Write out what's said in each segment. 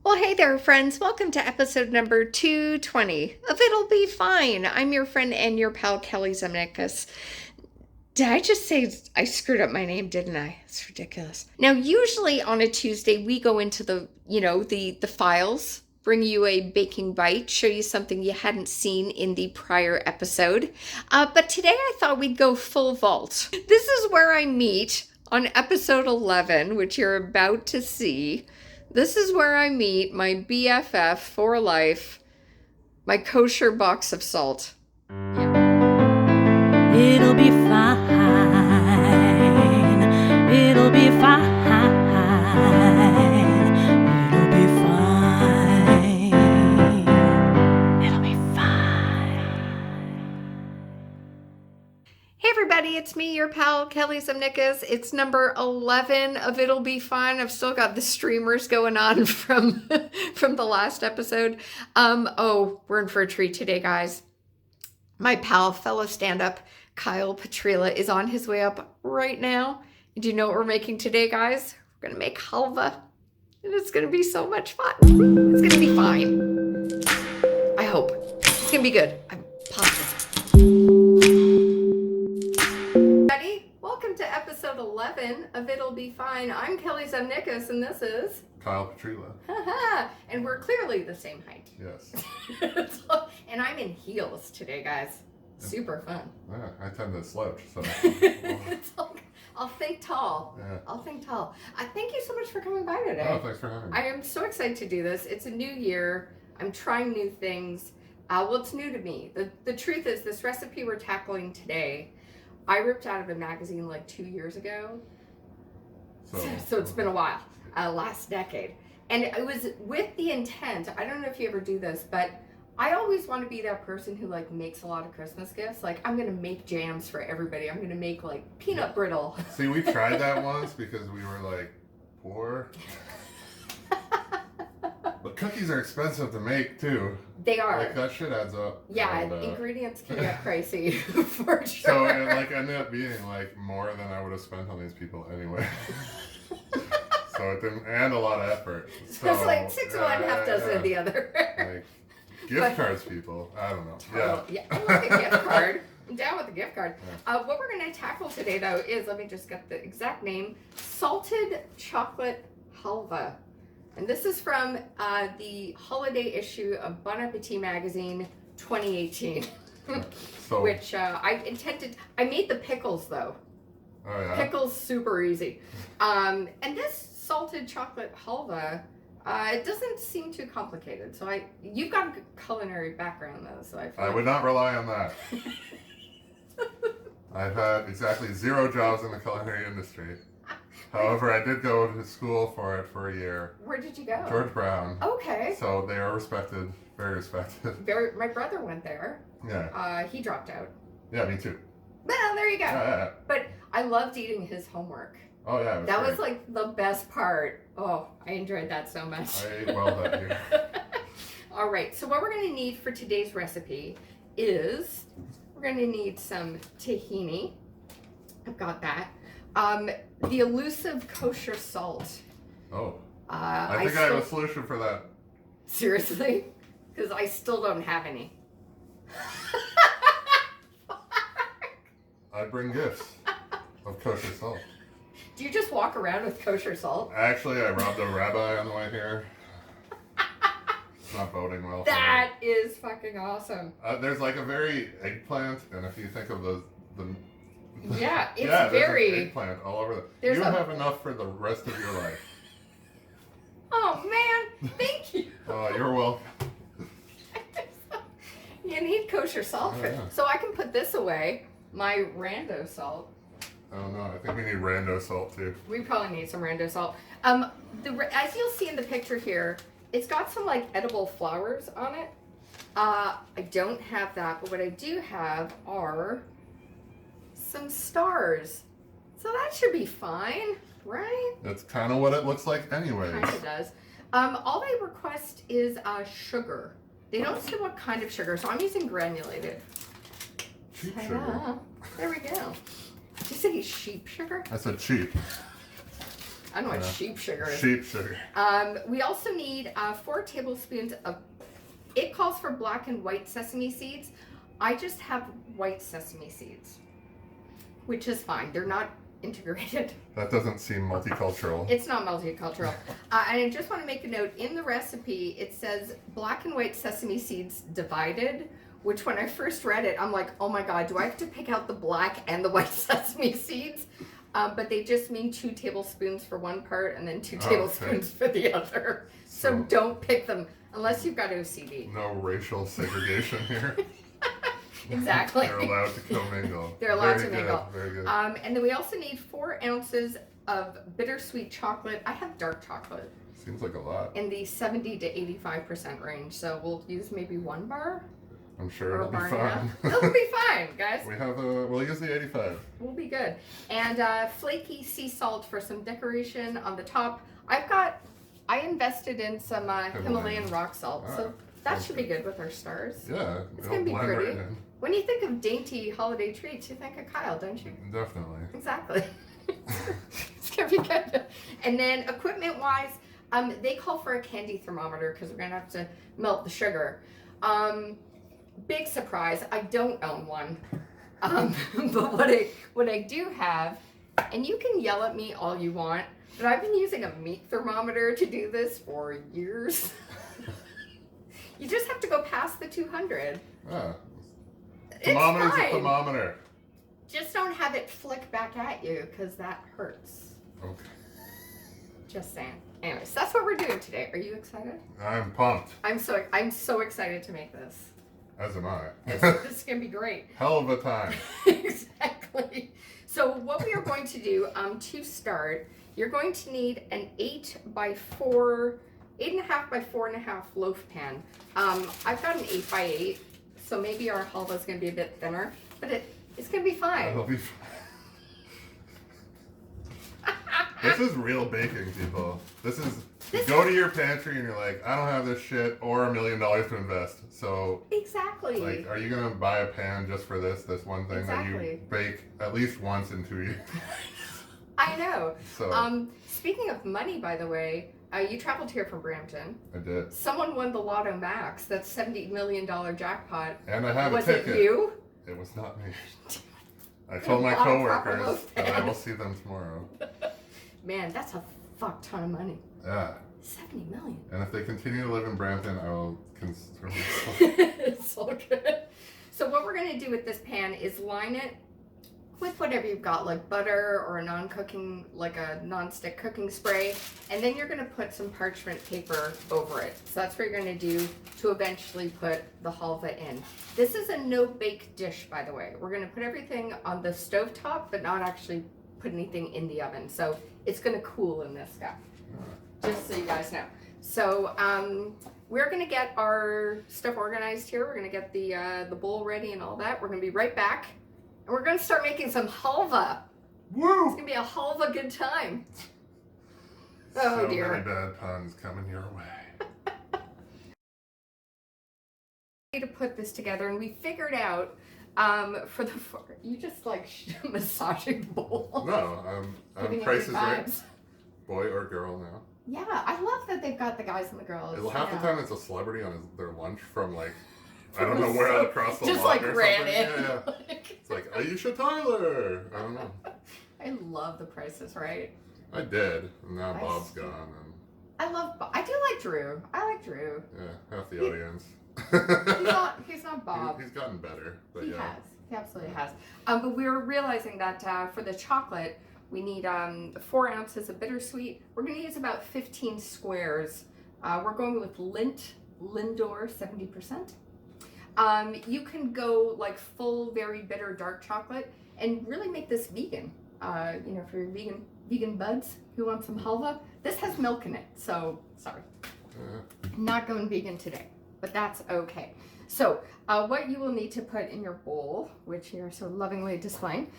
Well, hey there, friends. Welcome to episode number 220 of It'll Be Fine. I'm your friend and your pal, Kelly Zemnickis. Did I just say I screwed up my name, didn't I? It's ridiculous. Now, usually on a Tuesday, we go into the files, bring you a baking bite, show you something you hadn't seen in the prior episode. But today I thought we'd go full vault. This is where I meet on episode 11, which you're about to see. This is where I meet my BFF for life, my kosher box of salt. It'll be fine. It'll be fine. It'll be fine. It'll be fine. Hey everybody, it's me, your pal, Kelly Zemnickis. It's number 11 of It'll Be Fine. I've still got the streamers going on from the last episode. We're in for a treat today, guys. My pal, fellow stand-up, Kyle Petryla, is on his way up right now. Do you know what we're making today, guys? We're going to make halva. And it's going to be so much fun. It's going to be fine. I hope. It's going to be good. I'm positive. Everybody, welcome to episode 11 of It'll Be Fine. I'm Kelly Zemnickis, and this is... Kyle Petryla. And we're clearly the same height. Yes. And I'm in heels today, guys. Super fun. Yeah, I tend to slouch, so. I'll think tall. Yeah. I'll think tall. Thank you so much for coming by today. Oh, thanks for having me. I am so excited to do this. It's a new year. I'm trying new things. Well, it's new to me. The truth is, this recipe we're tackling today, I ripped out of a magazine like 2 years ago. So it's been a while. Last decade. And it was with the intent, I don't know if you ever do this, but I always want to be that person who like makes a lot of Christmas gifts. Like, I'm going to make jams for everybody. I'm going to make like peanut brittle. See, we tried that once because we were like poor. But cookies are expensive to make too. They are. Like, that shit adds up. Yeah, and, ingredients can get pricey for sure. So it like ended up being like more than I would have spent on these people anyway. So it didn't, and a lot of effort. So it's like 6 of one, half dozen of the other. Like gift cards, people. I don't know. Yeah, I like a gift card. I'm down with the gift card. Yeah. What we're going to tackle today, though, is, let me just get the exact name, Salted Chocolate Halva. And this is from the holiday issue of Bon Appetit magazine 2018. So, which I made the pickles, though. Oh, yeah? Pickles, super easy. And this salted chocolate halva, it doesn't seem too complicated. So you've got a good culinary background though, so I would not rely on that. I've had exactly 0 jobs in the culinary industry. However, I did go to school for it for a year. Where did you go? George Brown. Okay. So they are respected, very respected. My brother went there. Yeah. He dropped out. Yeah, me too. Well, there you go. Yeah. But I loved eating his homework. Oh, yeah. That was like the best part. Oh, I enjoyed that so much. I ate well that year. All right. So what we're going to need for today's recipe is we're going to need some tahini. I've got that. The elusive kosher salt. Oh. I think I have a solution for that. Seriously? Because I still don't have any. I bring gifts of kosher salt. Do you just walk around with kosher salt? Actually, I robbed a rabbi on the way here. It's not boding well. That is fucking awesome. There's like a very eggplant, and if you think of the yeah, it's there's very an eggplant all over you have enough for the rest of your life. Oh man, thank you. Oh, you're welcome. You need kosher salt for yeah. So I can put this away. My rando salt. Oh no, I think we need rando salt too. We probably need some rando salt. As you'll see in the picture here, it's got some like edible flowers on it. I don't have that, but what I do have are some stars. So that should be fine, right? That's kind of what it looks like anyways. Kind of does. All they request is sugar. They don't say what kind of sugar, so I'm using granulated. Cheap sugar. There we go. Did you say sheep sugar? I said cheap. I don't know what sheep sugar is. Sheep sugar. We also need 4 tablespoons of, it calls for black and white sesame seeds. I just have white sesame seeds, which is fine. They're not integrated. That doesn't seem multicultural. It's not multicultural. And I just want to make a note, in the recipe, it says black and white sesame seeds divided, which when I first read it, I'm like, oh my God, do I have to pick out the black and the white sesame seeds? But they just mean 2 tablespoons for one part and then 2 tablespoons for the other. So don't pick them unless you've got OCD. No racial segregation here. Exactly. They're allowed to commingle. They're allowed to mingle. Very good. And then we also need 4 ounces of bittersweet chocolate. I have dark chocolate. Seems like a lot. In the 70 to 85% range. So we'll use maybe 1 bar. I'm sure it'll be fine. It'll be fine, guys. We'll use the 85. We'll be good. And flaky sea salt for some decoration on the top. I invested in some Himalayan rock salt. So that should be good with our stars. Yeah. It's going to be blend pretty. right in. When you think of dainty holiday treats, you think of Kyle, don't you? Definitely. Exactly. It's going to be good. And then equipment-wise, they call for a candy thermometer because we're going to have to melt the sugar. Big surprise, I don't own one. But what I do have, and you can yell at me all you want, but I've been using a meat thermometer to do this for years. You just have to go past the 200. Thermometer's a thermometer. Just don't have it flick back at you because that hurts. Okay. Just saying. Anyways, that's what we're doing today. Are you excited? I'm pumped. I'm so excited to make this. As am I. This is going to be great. Hell of a time. Exactly. So what we are going to do to start, you're going to need an 8.5 by 4.5 loaf pan. I've got an 8 by 8, so maybe our halva is going to be a bit thinner, but it's going to be fine. It'll be fine. This is real baking, people. You go to your pantry and you're like, I don't have this shit or $1 million to invest. So exactly. Like, are you gonna buy a pan just for this one thing that you bake at least once in 2 years? I know. So speaking of money, by the way, you traveled here from Brampton. I did. Someone won the Lotto Max, that $70 million jackpot. And I have a ticket. Was it you? It was not me. I told my coworkers that I will see them tomorrow. Man, that's a fuck ton of money. Yeah. 70 million. And if they continue to live in Brampton, I will consider myself. It's so good. So what we're going to do with this pan is line it with whatever you've got, like butter or a non-stick cooking spray. And then you're going to put some parchment paper over it. So that's what you're going to do to eventually put the halva in. This is a no-bake dish, by the way. We're going to put everything on the stovetop, but not actually put anything in the oven. So it's going to cool in this guy. Just so you guys know. So we're gonna get our stuff organized here. We're gonna get the bowl ready and all that. We're gonna be right back, and we're gonna start making some halva. Woo! It's gonna be a halva good time. Oh dear. So many bad puns coming your way. To put this together, and we figured out you just like massaging the bowl. No, I'm Price is Right. Boy or girl now. Yeah, I love that they've got the guys and the girls. Half the time it's a celebrity on their lunch from like, I don't know where across the just lot like or ran something. in. Yeah. It's like, Aisha Tyler. I don't know. I love the Prices Right. I did, and now Bob's gone. And I love Bob. I do like Drew. I like Drew. yeah, half the audience. He's not Bob. He's gotten better, but he yeah. has. He absolutely has. But we were realizing that for the chocolate, we need 4 ounces of bittersweet. We're going to use about 15 squares. We're going with Lindor 70%. You can go like full, very bitter dark chocolate and really make this vegan. For your vegan buds who want some halva. This has milk in it, so sorry. Not going vegan today, but that's okay. So what you will need to put in your bowl, which you're so lovingly displaying,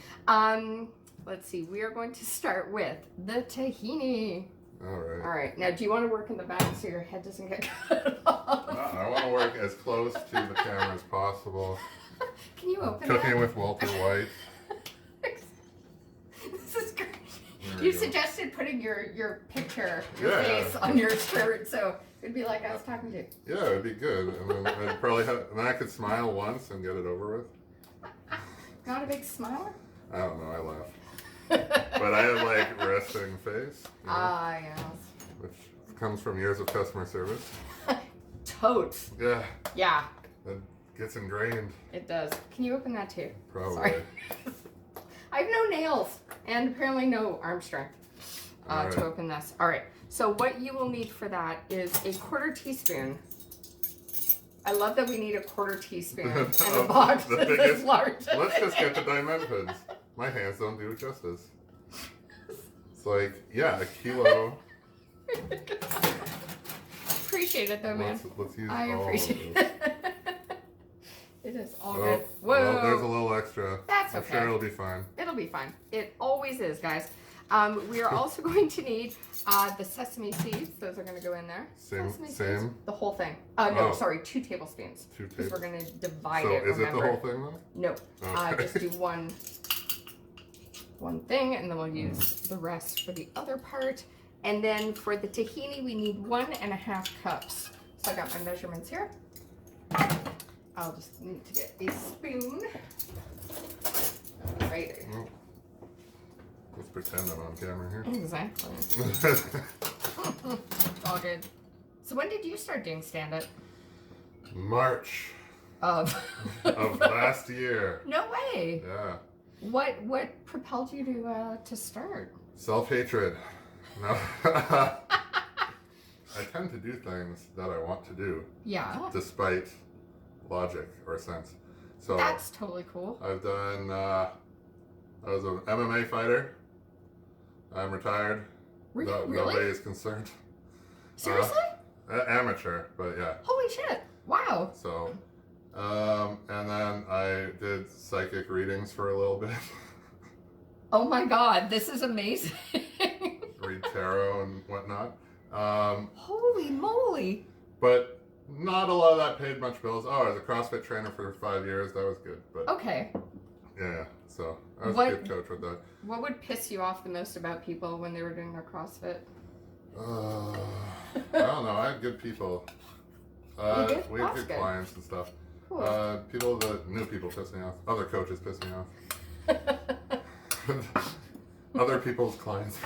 let's see, we are going to start with the tahini. All right. Now, do you want to work in the back so your head doesn't get cut off? I want to work as close to the camera as possible. Can you open Cooking it? with Walter White. This is great. There You go. suggested putting your picture, your Yeah. face on your shirt, so it'd be like I was talking to you. Yeah, it'd be good. And then I'd probably have, and then I could smile once and get it over with. Not a big smiler? I don't know, I laugh. But I have like resting face, you know, Ah, yes. which comes from years of customer service. Totes. Yeah, Yeah, it gets ingrained, it does. Can you open that too? probably. Sorry. I have no nails and apparently no arm strength Alright. to open this. All right. So what you will need for that is a 1/4 teaspoon. I love that we need a 1/4 teaspoon in a Of box the that's this biggest- large. Let's just get the dimensions. My hands don't do it justice. It's like, yeah, a kilo. Appreciate it though, man. Let's use I all appreciate of this. it. It is all Oh, good. Whoa. well, there's a little extra. That's I'm okay. sure it'll be fine. It'll be fine. It always is, guys. We are also going to need the sesame seeds. Those are going to go in there. Sesame seeds. Same. The whole thing. No, Oh. sorry, 2 tablespoons. 2 Because we're tablespoons. going to divide So it. is it Remember? the whole thing though? No. Okay. Just do one thing, and then we'll use the rest for the other part. And then for the tahini, we need 1.5 cups. So I got my measurements here. I'll just need to get a spoon. Right. Well, let's pretend I'm on camera here. Exactly. All good. So when did you start doing stand-up? March Of last year. No way. Yeah. What propelled you to start? Self-hatred. No. I tend to do things that I want to do, Yeah. despite logic or sense. So That's totally cool. I've done. I was an MMA fighter. I'm retired. Really? Nobody is concerned. Seriously? Amateur, but yeah. Holy shit. Wow. So, and then I did psychic readings for a little bit. Oh my god, this is amazing. Read tarot and whatnot. Holy moly. But not a lot of that paid much bills. Oh, I was a CrossFit trainer for 5 years. That was good. But Okay. yeah, so I was What- a good coach with that. What would piss you off the most about people when they were doing their CrossFit? I don't know. I had good people. You did? We had That's good good. clients and stuff. Cool. New people piss me off. Other coaches piss me off. Other people's clients.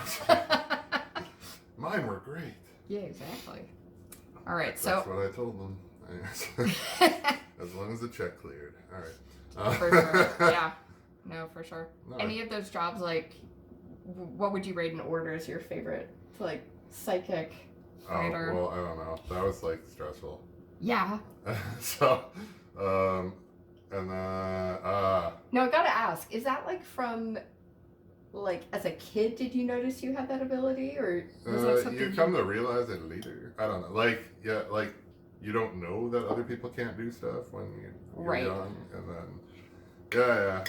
Mine were great. Yeah, exactly. All right, That's so what I told them. As long as the check cleared. All right. for sure, yeah, no, for sure. No, Any of those jobs, like, what would you rate in order as your favorite? Like psychic, Oh, fighter. well, I don't know. That was like stressful. Yeah. So, and then, No, I gotta ask, is that like from, like, as a kid, did you notice you had that ability, or was that something you come to realize it later. I don't know. Like, yeah, like you don't know that other people can't do stuff when you're Right. young, and then, yeah.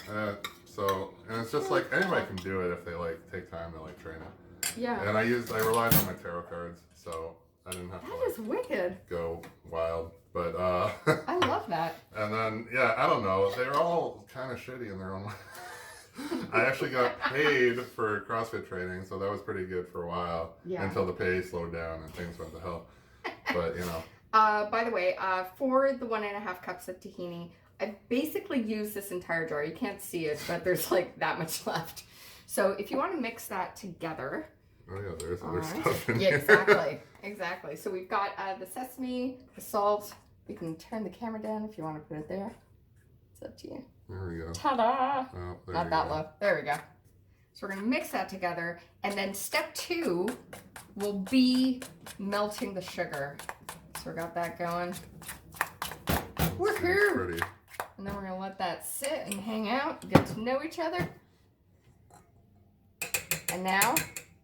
So, and it's just like anybody can do it if they like take time to like train it. Yeah. And I relied on my tarot cards, so I didn't have to That like is wicked. go wild. But I love that. and then yeah, I don't know. They're all kind of shitty in their own way. I actually got paid for CrossFit training, so that was pretty good for a while. Yeah. Until the pay slowed down and things went to hell. But you know. By the way, for the 1.5 cups of tahini, I basically used this entire jar. You can't see it, but there's like that much left. So if you want to mix that together. Oh yeah, there's All other right. stuff in Yeah, here. exactly. Exactly. So we've got the sesame, the salt. We can turn the camera down if you want to put it there. It's up to you. There we go. Ta-da! Oh, there Not you that go. low. There we go. So we're going to mix that together. And then step 2 will be melting the sugar. So we got that going. We're Seems here. pretty. And then we're going to let that sit and hang out, get to know each other. And now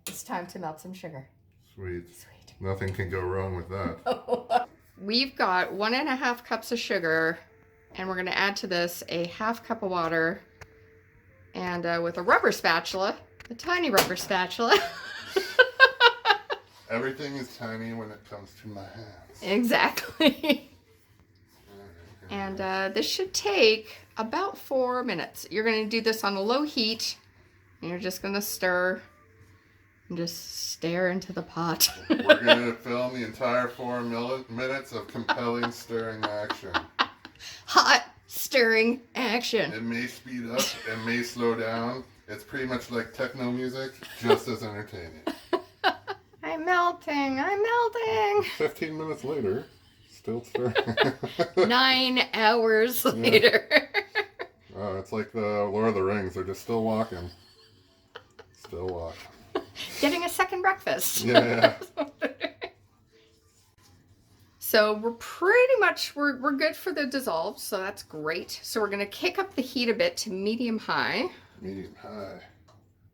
it's time to melt some sugar. Sweet. Sweet. Nothing can go wrong with that. We've got 1.5 cups of sugar, and we're going to add to this a 1/2 cup of water. And with a rubber spatula, a tiny rubber spatula. Everything is tiny when it comes to my hands. Exactly. And this should take about 4 minutes. You're going to do this on a low heat, and you're just going to stir and just stare into the pot. We're going to film the entire 4 minutes of compelling stirring action. Hot stirring action. It may speed up, it may slow down. It's pretty much like techno music, just as entertaining. I'm melting. 15 minutes later, still stirring. 9 hours later. Oh, it's like the Lord of the Rings. They're just still walking. Still walking. Getting a second breakfast. Yeah. So we're pretty much, we're good for the dissolve, so that's great. So we're going to kick up the heat a bit to medium-high. Medium-high.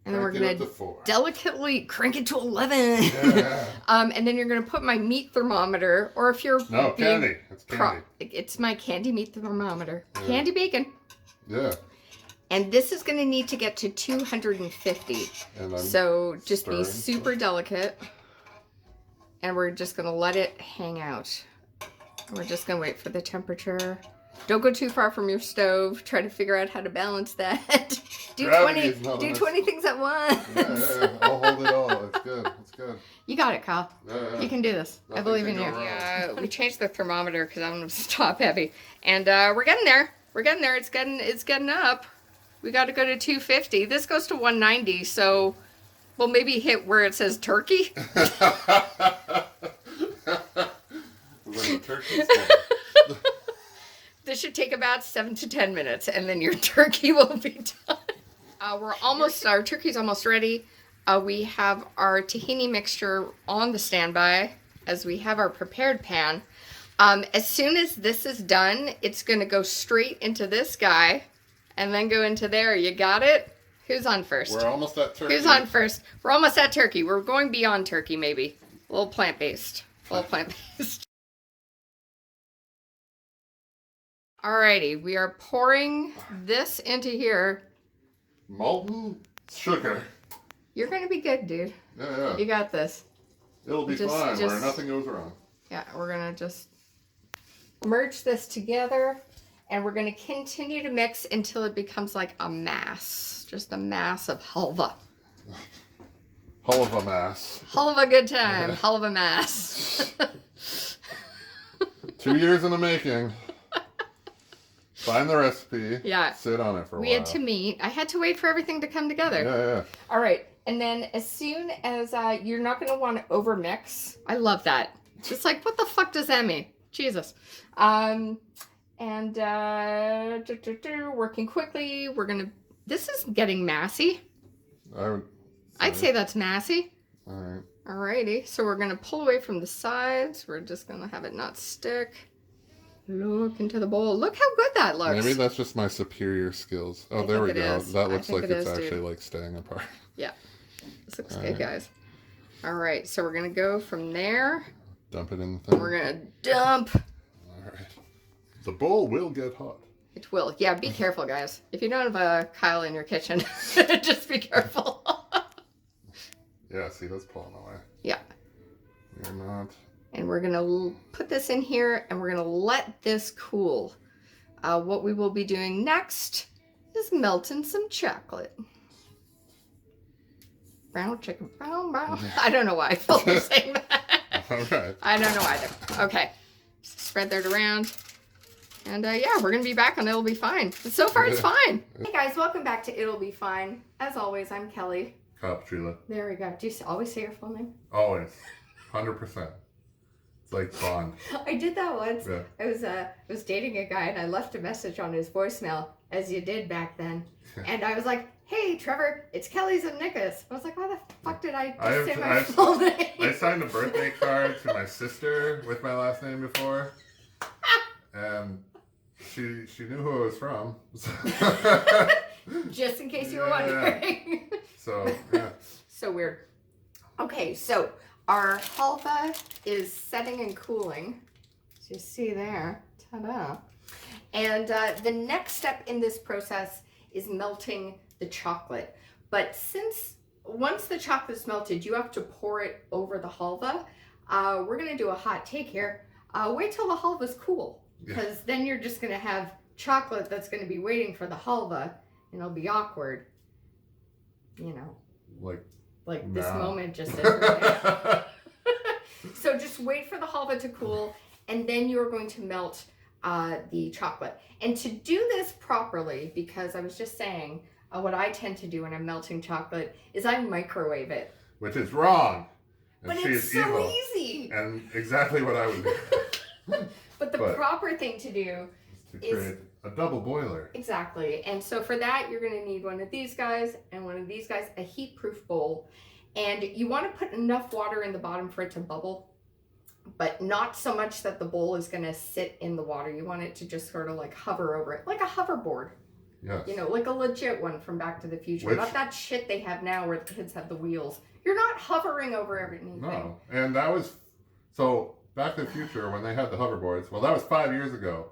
And then we're going to 4. delicately crank it to 11. Yeah. And then you're going to put my meat thermometer, or if you're No, candy. It's candy. It's my candy meat thermometer. Yeah. Candy bacon. Yeah. And this is going to need to get to 250. And So just be stirring. super delicate. And we're just going to let it hang out. We're just going to wait for the temperature. Don't go too far from your stove. Try to figure out how to balance that. do 20 things at once. Yeah. I'll hold it all. It's good. It's good. You got it, Kyle. Yeah. You can do this. I Nothing believe in can you. go wrong. Yeah, we changed the thermometer because I want to top heavy. And we're getting there. We're getting there. It's getting up. We got to go to 250. This goes to 190, so we'll maybe hit where it says turkey. Like turkey stand. This should take about 7 to 10 minutes, and then your turkey will be done. Our turkey's almost ready. We have our tahini mixture on the standby, as we have our prepared pan. As soon as this is done, it's going to go straight into this guy, and then go into there. You got it? Who's on first? We're almost at turkey. Who's on first? We're almost at turkey. We're going beyond turkey, maybe. A little plant-based. Alrighty, we are pouring this into here. Molten sugar. You're gonna be good, dude. Yeah. You got this. It'll be fine where nothing goes wrong. Yeah, we're gonna just merge this together, and we're gonna continue to mix until it becomes like a mass. Just a mass of halva. Hull of a mass. Hull of a good time. Hull of a mass. 2 years in the making. Find the recipe. Yeah. Sit on it for a while. We had to meet. I had to wait for everything to come together. Yeah. All right. And then as soon as you're not going to want to overmix. I love that. It's like, what the fuck does that mean? Jesus. Working quickly. This is getting massy. I'd say that's massy. All right. Alrighty. So we're going to pull away from the sides. We're just going to have it not stick. Look into the bowl. Look how good that looks. Maybe that's just my superior skills. Oh, there we go. Is. That looks like it's dude. actually like staying apart. Yeah. This looks good, guys. All right. So we're going to go from there. Dump it in the thing. We're going to dump. All right. The bowl will get hot. It will. Yeah, be careful, guys. If you don't have a Kyle in your kitchen, just be careful. Yeah, see, that's pulling away. Yeah. You're not. And we're going to put this in here, and we're going to let this cool. What we will be doing next is melting some chocolate. Brown chicken, brown. I don't know why I felt like saying that. All right. I don't know either. Okay. Spread that around. And yeah, we're going to be back on It'll Be Fine. So far, it's fine. Hey guys, welcome back to It'll Be Fine. As always, I'm Kelly. Petryla. There we go. Do you always say your full name? Always. 100%. It's like Bond. I did that once. Yeah. I was dating a guy, and I left a message on his voicemail, as you did back then. And I was like, "Hey, Trevor, it's Kelly Zemnickis." I was like, "Why the fuck did I just say my full name?" I signed a birthday card to my sister with my last name before. And she knew who I was from. Just in case you were wondering. So, yeah. So weird. Okay, so our halva is setting and cooling. As you see there. Ta-da. And the next step in this process is melting the chocolate. But once the chocolate's melted, you have to pour it over the halva. We're going to do a hot take here. Wait till the halva's cool. Because then you're just going to have chocolate that's going to be waiting for the halva. And it'll be awkward. You know. Like Like this No. moment just is right now. So just wait for the halva to cool, and then you're going to melt the chocolate. And to do this properly, because I was just saying, what I tend to do when I'm melting chocolate is I microwave it. Which is wrong. And But she it's is so evil. easy. And exactly what I would do. But the proper thing to do To create a double boiler. exactly. And so for that, you're going to need one of these guys and one of these guys, a heat-proof bowl. And you want to put enough water in the bottom for it to bubble, but not so much that the bowl is going to sit in the water. You want it to just sort of like hover over it, like a hoverboard. Yes. You know, like a legit one from Back to the Future. Not that shit they have now where the kids have the wheels. You're not hovering over everything. No. And that was, so Back to the Future, when they had the hoverboards, well, that was 5 years ago.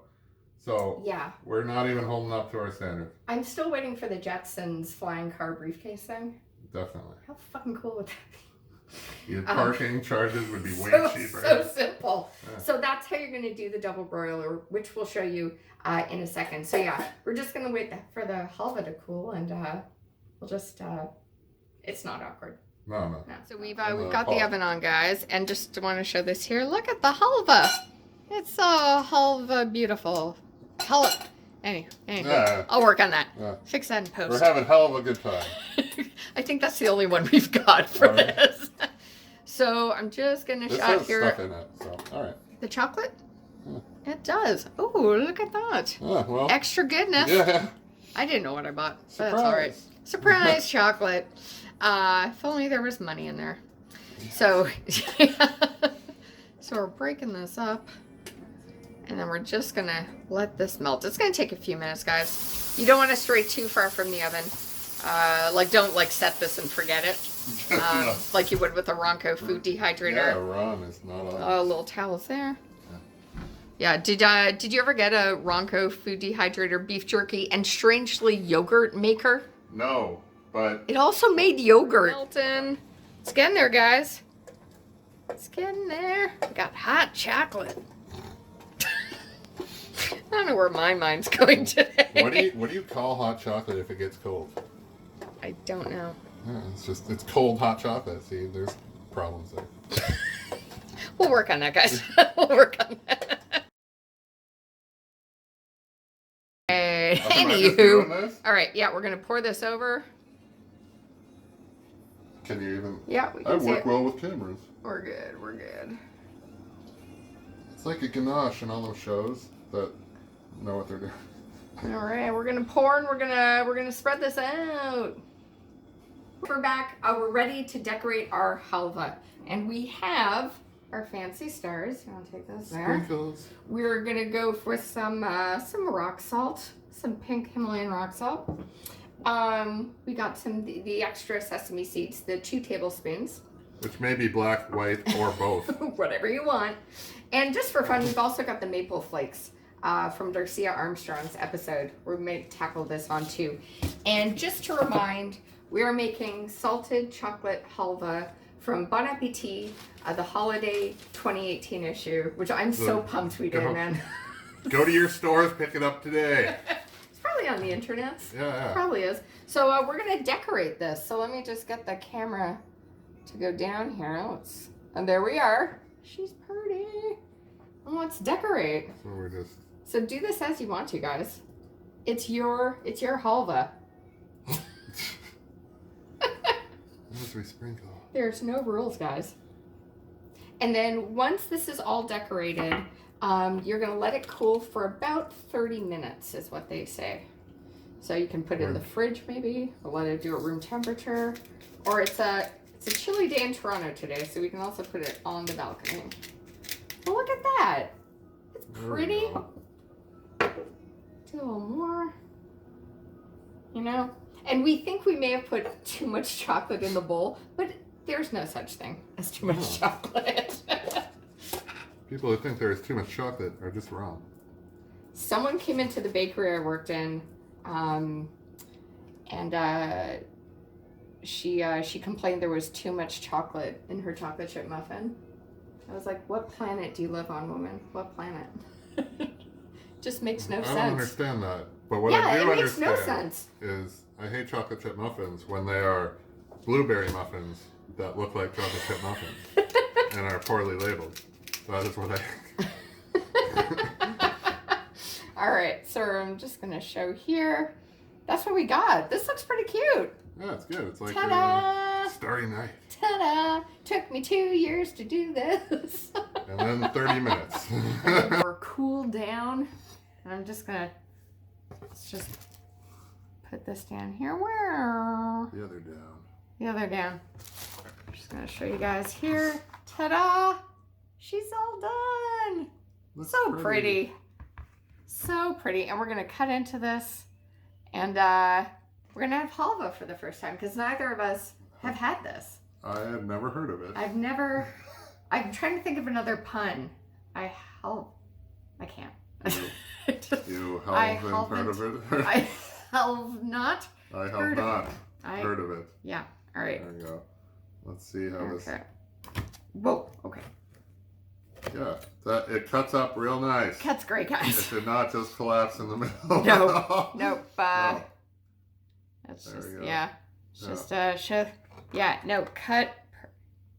So yeah, we're not even holding up to our standards. I'm still waiting for the Jetsons flying car briefcase thing. Definitely. How fucking cool would that be? Your parking charges would be way cheaper. So simple. Yeah. So that's how you're going to do the double broiler, which we'll show you in a second. So yeah, we're just going to wait for the halva to cool, and we'll just, it's not awkward. No. So we've got the oven on, guys, and just want to show this here. Look at the halva. It's halva beautiful. Anyway, Yeah. I'll work on that. Yeah. Fix that in post. We're having hell of a good time. I think that's the only one we've got for Alright. this. So I'm just gonna This shot has here. stuff in it, so alright. The chocolate? Yeah. It does. Oh, look at that. Oh, well. Extra goodness. Yeah. I didn't know what I bought. But Surprise. that's all right. Surprise chocolate. If only there was money in there. So, so we're breaking this up. And then we're just going to let this melt. It's going to take a few minutes, guys. You don't want to stray too far from the oven. Don't set this and forget it. No. Like you would with a Ronco food dehydrator. Yeah, Ron is not on. Little towels there. Yeah, did you ever get a Ronco food dehydrator beef jerky and strangely yogurt maker? No, but It also made yogurt. Melton. It's getting there, guys. It's getting there. We got hot chocolate. I don't know where my mind's going today. what do you call hot chocolate if it gets cold? I don't know. Yeah, it's cold hot chocolate. See, there's problems there. We'll work on that, guys. We'll work on that. Hey, Am I just doing anywho. this? All right, yeah, we're gonna pour this over. Can you even? Yeah, we I can see work it. well with cameras. We're good. We're good. It's like a ganache in all those shows that know what they're doing. All right, we're gonna pour and we're gonna spread this out. We're back. We're ready to decorate our halva, and we have our fancy stars. You want to take those there? Sprinkles. We're gonna go with some rock salt, some pink Himalayan rock salt. We got the extra sesame seeds, the 2 tablespoons. Which may be black, white, or both. Whatever you want. And just for fun, we've also got the maple flakes from Darcia Armstrong's episode. We may tackle this on too. And just to remind, we are making salted chocolate halva from Bon Appetit, the holiday 2018 issue, which I'm so pumped we did, man. Go to your stores, pick it up today. It's probably on the internet. Yeah. Probably is. So we're gonna decorate this. So let me just get the camera to go down here. And there we are. She's pretty. And let's decorate. So we're just. So do this as you want to, guys. It's your halva. As we sprinkle. There's no rules, guys. And then once this is all decorated, you're gonna let it cool for about 30 minutes, is what they say. So you can put it in the fridge, maybe, or let it do at room temperature. Or it's a chilly day in Toronto today, so we can also put it on the balcony. Well, look at that. It's pretty. Do a little more. You know? And we think we may have put too much chocolate in the bowl, but there's no such thing as too much chocolate. People who think there is too much chocolate are just wrong. Someone came into the bakery I worked in, and she complained there was too much chocolate in her chocolate chip muffin. I was like, what planet do you live on, woman? What planet? Just makes no sense. I don't understand that. But what Yeah, I do it makes understand no sense. is I hate chocolate chip muffins when they are blueberry muffins that look like chocolate chip muffins and are poorly labeled. That is what I. All right, so I'm just gonna show here. That's what we got. This looks pretty cute. Yeah, it's good. It's like Ta-da! a Starry Night. Ta-da! Took me 2 years to do this. And then 30 minutes. We're cooled down. And I'm just gonna, let's just put this down here. Where? The other down. The other down. I'm just gonna show you guys here. Ta-da! She's all done. Looks So pretty. So pretty. And we're gonna cut into this. And we're gonna have halva for the first time because neither of us have had this. I had never heard of it. I'm trying to think of another pun. I can't. You I have heard of it? I have not. I have not I- heard of it. Yeah. All right. There you go. Let's see how this. Okay. Whoa. Okay. Yeah, it cuts up real nice. Cuts great, It guys. did not just collapse in the middle. No. Nope. Oh, That's there just we go. yeah. It's Yeah. just show. Yeah. No cut.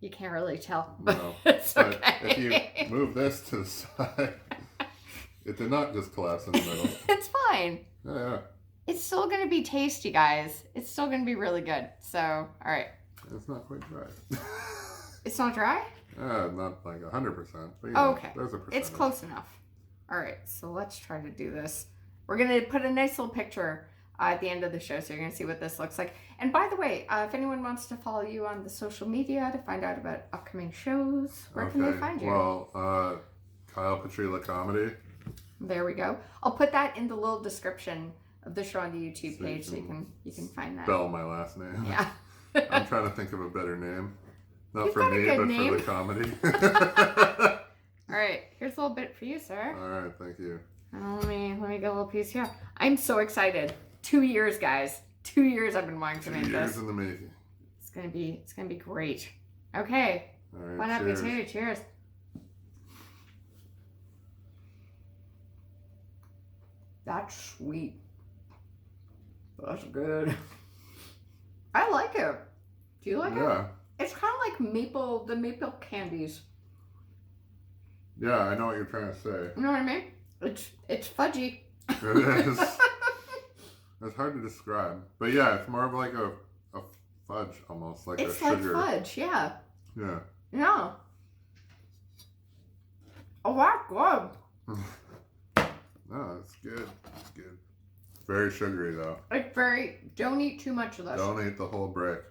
You can't really tell, but No. it's But okay. if you move this to the side, it did not just collapse in the middle. It's fine. Yeah, It's still gonna be tasty, guys. It's still gonna be really good. So, all right. it's not quite dry. It's not dry? Not like 100%, but Oh, okay. there's a percentage. It's close enough. All right, so let's try to do this. We're gonna put a nice little picture at the end of the show, so you're gonna see what this looks like. And by the way, if anyone wants to follow you on the social media to find out about upcoming shows, where can they find you? Well, Kyle Petryla Comedy. There we go. I'll put that in the little description of the show on the YouTube So you page, so you can find that. Spell my last name. Yeah. I'm trying to think of a better name. Not You've for got a me, good but name. for the comedy. All right, here's a little bit for you, sir. All right, thank you. Let me get a little piece here. I'm so excited. 2 years, guys. 2 years I've been wanting to 2 make years this. in the making. It's gonna be great. Okay. All right, Bon cheers. appetit. Cheers. That's sweet. That's good. I like it. Do you like it? Yeah, It's kind of like the maple candies. yeah, I know what you're trying to say. You know what I mean? It's fudgy. It is. It's hard to describe, but yeah, it's more of like a fudge almost, like It's a like sugar. fudge, yeah. Yeah. Yeah. Oh, that's good. No, it's good. It's good. Very sugary though. It's very, don't eat too much of this. Don't eat the whole brick.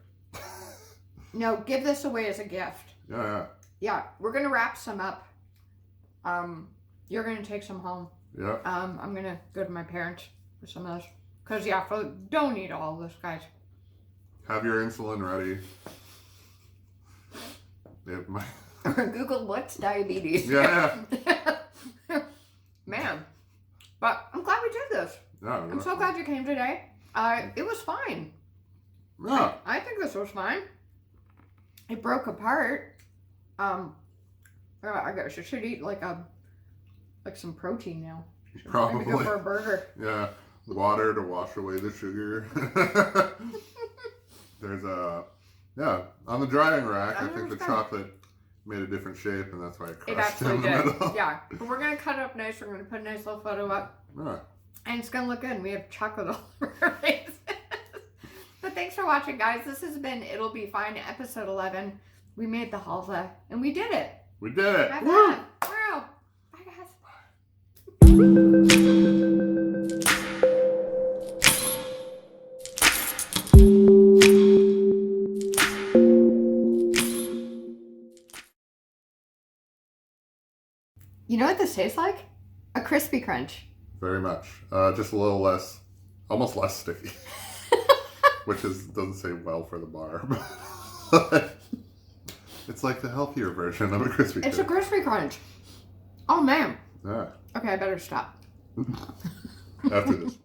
No, give this away as a gift. Yeah, Yeah, we're gonna wrap some up. You're gonna take some home. yeah. I'm gonna go to my parents for some of this. Cause yeah, don't eat all of this, guys. Have your insulin ready. It might. Google what's diabetes. Yeah. Man. But I'm glad we did this. Yeah. I'm so glad you came today. It was fine. Yeah. I think this was fine. It broke apart. I guess I should eat like some protein now. Maybe go Probably. for a burger. Yeah. Water to wash away the sugar. There's on the drying rack, I think the chocolate made a different shape, and that's why it It crushed actually in the did. middle. Yeah. But we're gonna cut it up nice. We're gonna put a nice little photo up. Yeah. And it's gonna look good. And we have chocolate all over our faces. But thanks for watching, guys. This has been It'll Be Fine, episode 11. We made the halva, and we did it. We did it. High Woo! five. Wow. Bye, guys. You know what this tastes like? A crispy crunch. Very much. Just a little less, almost less sticky. Which doesn't say well for the bar. But it's like the healthier version of a crispy It's a crunch. crispy crunch. Oh man. Yeah. Okay, I better stop. After this.